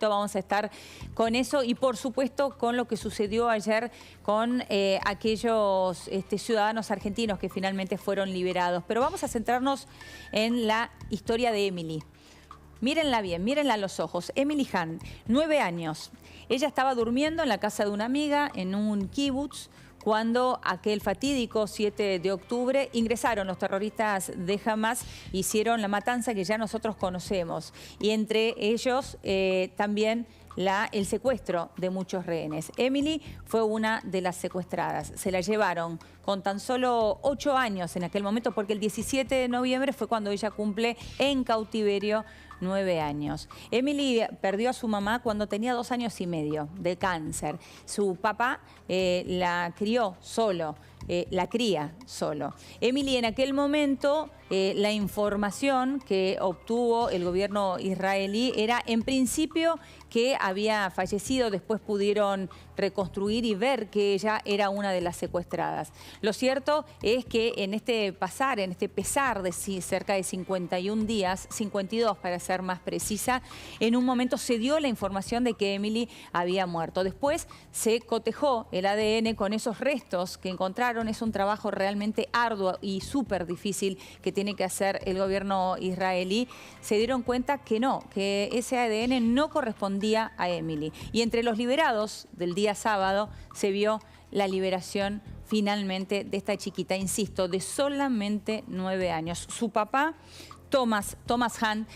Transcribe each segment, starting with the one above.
Vamos a estar con eso y por supuesto con lo que sucedió ayer con aquellos ciudadanos argentinos que finalmente fueron liberados. Pero vamos a centrarnos en la historia de Emily. Mírenla bien, mírenla a los ojos. Emily Hunt, 9 años. Ella estaba durmiendo en la casa de una amiga en un kibutz cuando aquel fatídico 7 de octubre ingresaron los terroristas de Hamas, hicieron la matanza que ya nosotros conocemos. Y entre ellos también el secuestro de muchos rehenes. Emily fue una de las secuestradas. Se la llevaron con tan solo 8 años en aquel momento, porque el 17 de noviembre fue cuando ella cumple en cautiverio 9 años. Emily perdió a su mamá cuando tenía 2 años y medio de cáncer. Su papá la crió solo, la cría solo. Emily en aquel momento, la información que obtuvo el gobierno israelí era en principio que había fallecido, después pudieron reconstruir y ver que ella era una de las secuestradas. Lo cierto es que en este pesar de cerca de 51 días, 52 para ser más precisa, en un momento se dio la información de que Emily había muerto. Después se cotejó el ADN con esos restos que encontraron. Es un trabajo realmente arduo y súper difícil que tiene que hacer el gobierno israelí. Se dieron cuenta que no, que ese ADN no correspondía a Emily. Y entre los liberados del día sábado se vio la liberación finalmente de esta chiquita, insisto, de solamente 9 años. Su papá, Thomas Hunt,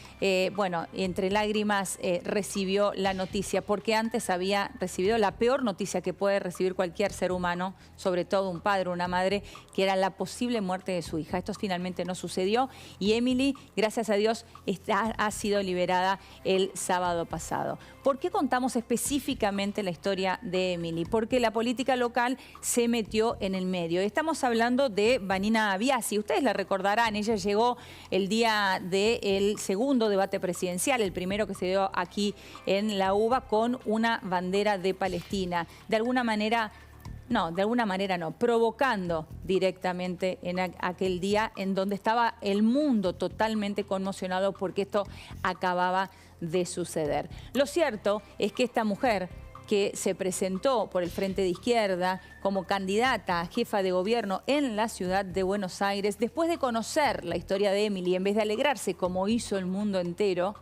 bueno, entre lágrimas recibió la noticia, porque antes había recibido la peor noticia que puede recibir cualquier ser humano, sobre todo un padre o una madre, que era la posible muerte de su hija. Esto finalmente no sucedió y Emily, gracias a Dios, ha sido liberada el sábado pasado. ¿Por qué contamos específicamente la historia de Emily? Porque la política local se metió en el medio. Estamos hablando de Vanina Biasi. Ustedes la recordarán, ella llegó el día del segundo debate presidencial, el primero que se dio aquí en la UBA, con una bandera de Palestina. De alguna manera no, provocando directamente en aquel día en donde estaba el mundo totalmente conmocionado porque esto acababa de suceder. Lo cierto es que esta mujer, que se presentó por el Frente de Izquierda como candidata a jefa de gobierno en la ciudad de Buenos Aires, después de conocer la historia de Emily, en vez de alegrarse como hizo el mundo entero,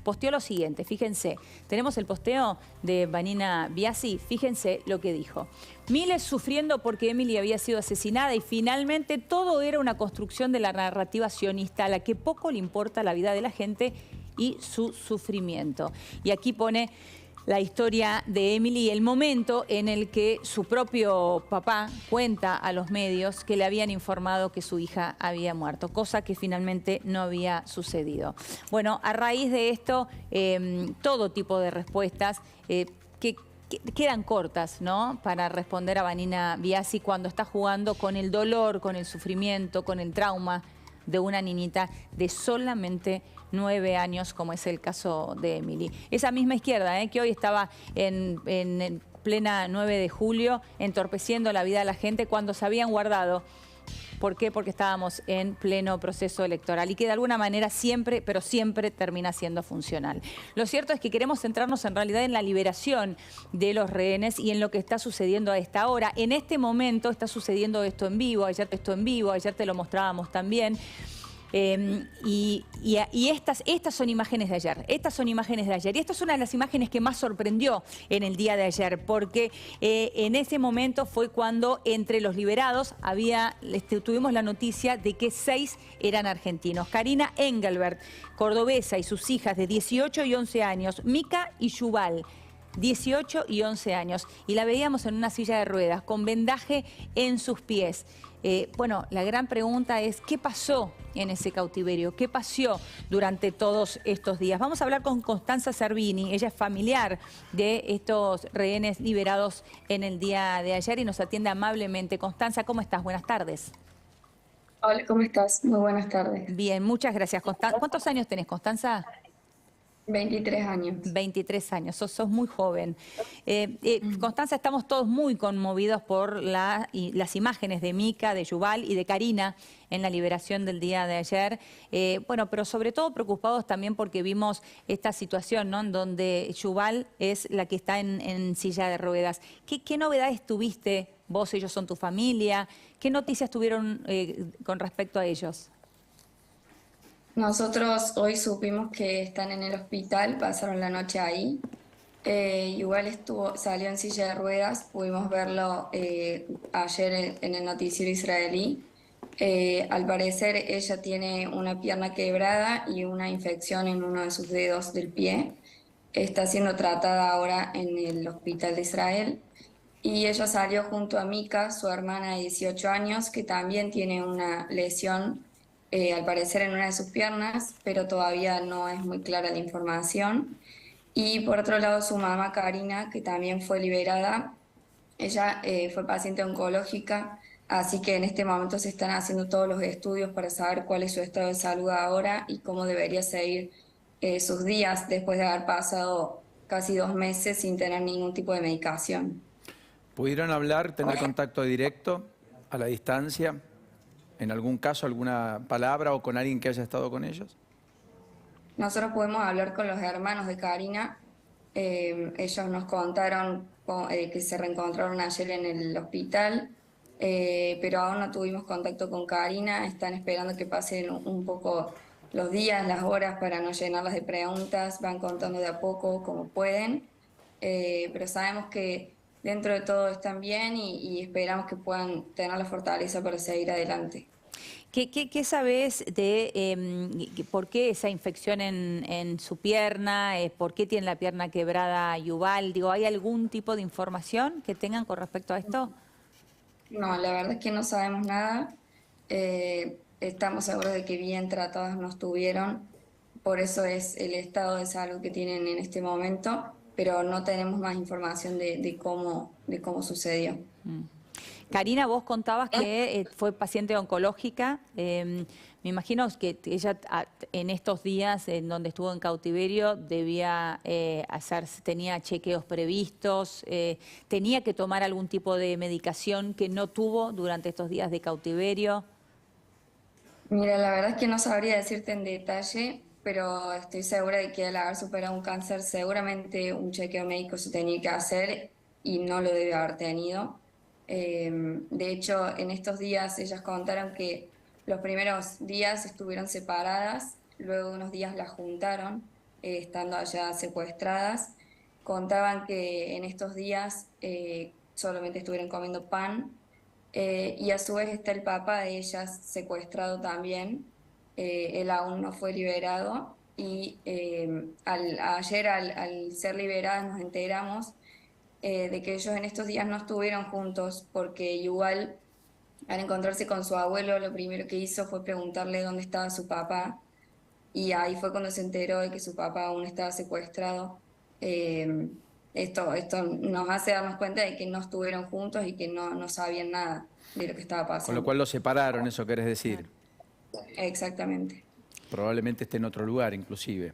posteó lo siguiente. Fíjense, tenemos el posteo de Vanina Biasi, fíjense lo que dijo. Miles sufriendo porque Emily había sido asesinada y finalmente todo era una construcción de la narrativa sionista a la que poco le importa la vida de la gente y su sufrimiento. Y aquí pone la historia de Emily y el momento en el que su propio papá cuenta a los medios que le habían informado que su hija había muerto, cosa que finalmente no había sucedido. Bueno, a raíz de esto, todo tipo de respuestas que quedan cortas, ¿no?, para responder a Vanina Biasi cuando está jugando con el dolor, con el sufrimiento, con el trauma de una niñita de solamente 9 años, como es el caso de Emily. Esa misma izquierda, que hoy estaba en plena 9 de julio entorpeciendo la vida de la gente cuando se habían guardado. ¿Por qué? Porque estábamos en pleno proceso electoral y que de alguna manera siempre, pero siempre termina siendo funcional. Lo cierto es que queremos centrarnos en realidad en la liberación de los rehenes y en lo que está sucediendo a esta hora. En este momento está sucediendo esto en vivo, ayer te lo mostrábamos también. Y estas son imágenes de ayer. Y esta es una de las imágenes que más sorprendió en el día de ayer, porque en ese momento fue cuando entre los liberados tuvimos la noticia de que 6 eran argentinos. Karina Engelbert, cordobesa, y sus hijas de 18 y 11 años, Mica y Yuval, 18 y 11 años. Y la veíamos en una silla de ruedas, con vendaje en sus pies. Bueno, la gran pregunta es, ¿qué pasó en ese cautiverio? ¿Qué pasó durante todos estos días? Vamos a hablar con Constanza Servini. Ella es familiar de estos rehenes liberados en el día de ayer y nos atiende amablemente. Constanza, ¿cómo estás? Buenas tardes. Hola, ¿cómo estás? Muy buenas tardes. Bien, muchas gracias, Constanza. ¿Cuántos años tenés, Constanza? 23 años. 23 años, sos muy joven. Constanza, estamos todos muy conmovidos por las imágenes de Mica, de Yuval y de Karina en la liberación del día de ayer. Bueno, pero sobre todo preocupados también porque vimos esta situación, ¿no?, en donde Yuval es la que está en silla de ruedas. ¿Qué novedades tuviste vos? Ellos son tu familia. ¿Qué noticias tuvieron con respecto a ellos? Nosotros hoy supimos que están en el hospital, pasaron la noche ahí. Igual salió en silla de ruedas, pudimos verlo ayer en el noticiero israelí. Al parecer ella tiene una pierna quebrada y una infección en uno de sus dedos del pie. Está siendo tratada ahora en el hospital de Israel. Y ella salió junto a Mika, su hermana de 18 años, que también tiene una lesión, al parecer en una de sus piernas, pero todavía no es muy clara la información. Y por otro lado, su mamá Karina, que también fue liberada, ella fue paciente oncológica, así que en este momento se están haciendo todos los estudios para saber cuál es su estado de salud ahora y cómo debería seguir sus días después de haber pasado casi 2 meses sin tener ningún tipo de medicación. ¿Pudieron hablar, tener contacto directo, a la distancia? ¿En algún caso, alguna palabra o con alguien que haya estado con ellos? Nosotros pudimos hablar con los hermanos de Karina. Ellos nos contaron que se reencontraron ayer en el hospital, pero aún no tuvimos contacto con Karina. Están esperando que pasen un poco los días, las horas para no llenarlas de preguntas. Van contando de a poco como pueden, pero sabemos que dentro de todo están bien y esperamos que puedan tener la fortaleza para seguir adelante. ¿Qué sabés de por qué esa infección en su pierna? ¿Por qué tiene la pierna quebrada Yuval? Digo, ¿hay algún tipo de información que tengan con respecto a esto? No, la verdad es que no sabemos nada. Estamos seguros de que bien tratados no estuvieron. Por eso es el estado de salud que tienen en este momento, pero no tenemos más información de cómo sucedió. Karina, vos contabas que fue paciente oncológica. Me imagino que ella en estos días en donde estuvo en cautiverio debía tenía chequeos previstos, tenía que tomar algún tipo de medicación que no tuvo durante estos días de cautiverio. Mira, la verdad es que no sabría decirte en detalle, pero estoy segura de que al haber superado un cáncer, seguramente un chequeo médico se tenía que hacer y no lo debe haber tenido. De hecho, en estos días ellas contaron que los primeros días estuvieron separadas, luego de unos días las juntaron, estando allá secuestradas. Contaban que en estos días solamente estuvieron comiendo pan, y a su vez está el papá de ellas secuestrado también. Él aún no fue liberado y ayer al ser liberadas nos enteramos de que ellos en estos días no estuvieron juntos porque igual al encontrarse con su abuelo lo primero que hizo fue preguntarle dónde estaba su papá, y ahí fue cuando se enteró de que su papá aún estaba secuestrado. Eh, esto nos hace darnos cuenta de que no estuvieron juntos y que no sabían nada de lo que estaba Con lo pasando. cual los separaron, eso querés decir. Exactamente. Probablemente esté en otro lugar, inclusive,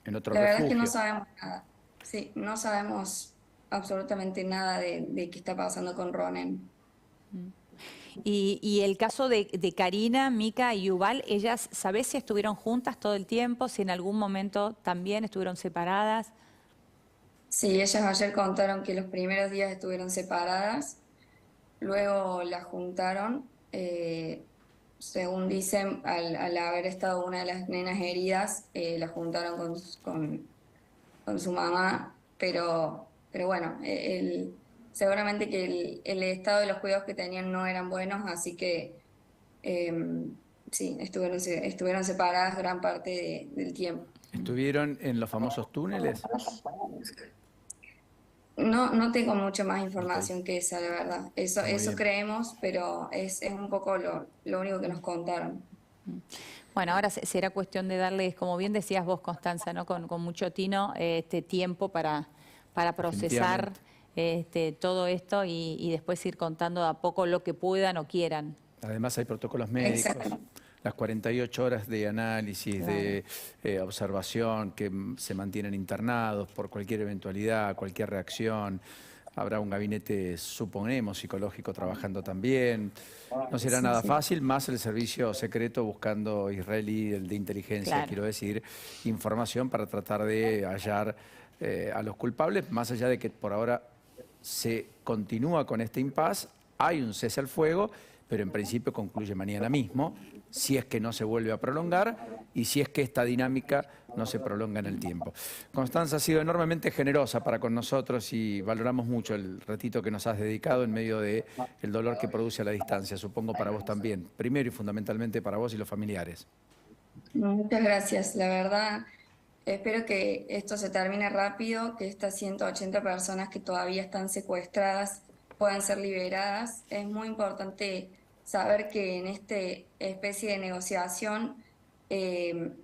en otro La verdad es que no refugio. sabemos nada. Sí, no sabemos absolutamente nada de qué está pasando con Ronen. Y el caso de Karina, Mica y Yuval, ellas, ¿sabés si estuvieron juntas todo el tiempo? ¿Si en algún momento también estuvieron separadas? Sí, ellas ayer contaron que los primeros días estuvieron separadas, luego las juntaron, según dicen, al haber estado una de las nenas heridas, la juntaron con su mamá, pero bueno, seguramente que el estado de los cuidados que tenían no eran buenos, así que sí, estuvieron separadas gran parte del tiempo. ¿Estuvieron en los famosos túneles? No tengo mucha más Ok, información que esa, de verdad. muy Eso bien. creemos, pero es un poco lo único que nos contaron. Bueno, ahora será cuestión de darles, como bien decías vos, Constanza, ¿no? Con mucho tino, tiempo para procesar todo esto y después ir contando de a poco lo que puedan o quieran. Además hay protocolos Exacto. médicos. las 48 horas de análisis, de observación, que se mantienen internados por cualquier eventualidad, cualquier reacción. Habrá un gabinete, suponemos, psicológico trabajando también. No será nada fácil, más el servicio secreto buscando israelí, el de inteligencia, quiero decir, información para tratar de hallar a los culpables, más allá de que por ahora se continúa con este impasse, hay un cese al fuego, pero en principio concluye mañana mismo, si es que no se vuelve a prolongar y si es que esta dinámica no se prolonga en el tiempo. Constanza, ha sido enormemente generosa para con nosotros y valoramos mucho el ratito que nos has dedicado en medio del dolor que produce a la distancia, supongo para vos también, primero y fundamentalmente para vos y los familiares. Muchas gracias, la verdad. Espero que esto se termine rápido, que estas 180 personas que todavía están secuestradas puedan ser liberadas. Es muy importante saber que en esta especie de negociación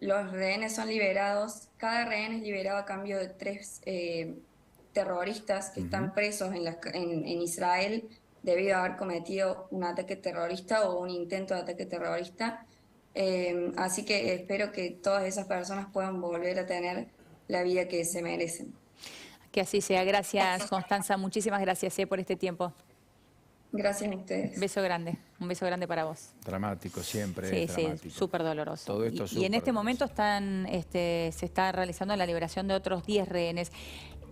los rehenes son liberados, cada rehén es liberado a cambio de 3 terroristas que están presos en Israel debido a haber cometido un ataque terrorista o un intento de ataque terrorista. Así que espero que todas esas personas puedan volver a tener la vida que se merecen. Que así sea. Gracias, Constanza. Muchísimas gracias por este tiempo. Gracias a ustedes. Beso grande. Un beso grande para vos. Dramático, siempre Sí, es dramático. sí, súper doloroso. Todo esto y en este momento se está realizando la liberación de otros 10 rehenes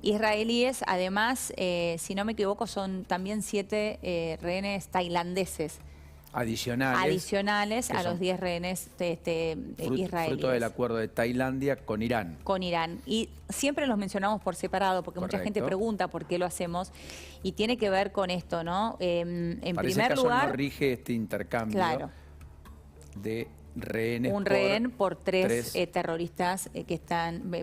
israelíes. Además, si no me equivoco, son también 7 rehenes tailandeses. Adicionales a los 10 rehenes israelíes. Fruto del acuerdo de Tailandia con Irán. Con Irán. Y siempre los mencionamos por separado, porque mucha gente pregunta por qué lo hacemos, y tiene que ver con esto, ¿no? En primer lugar, no rige este intercambio de rehenes. Un rehén por 3 terroristas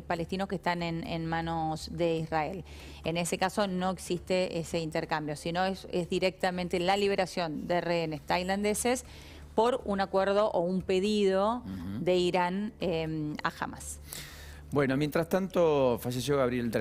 palestinos que están en manos de Israel. En ese caso no existe ese intercambio, sino es directamente la liberación de rehenes tailandeses por un acuerdo o un pedido de Irán a Hamas. Bueno, mientras tanto falleció Gabriel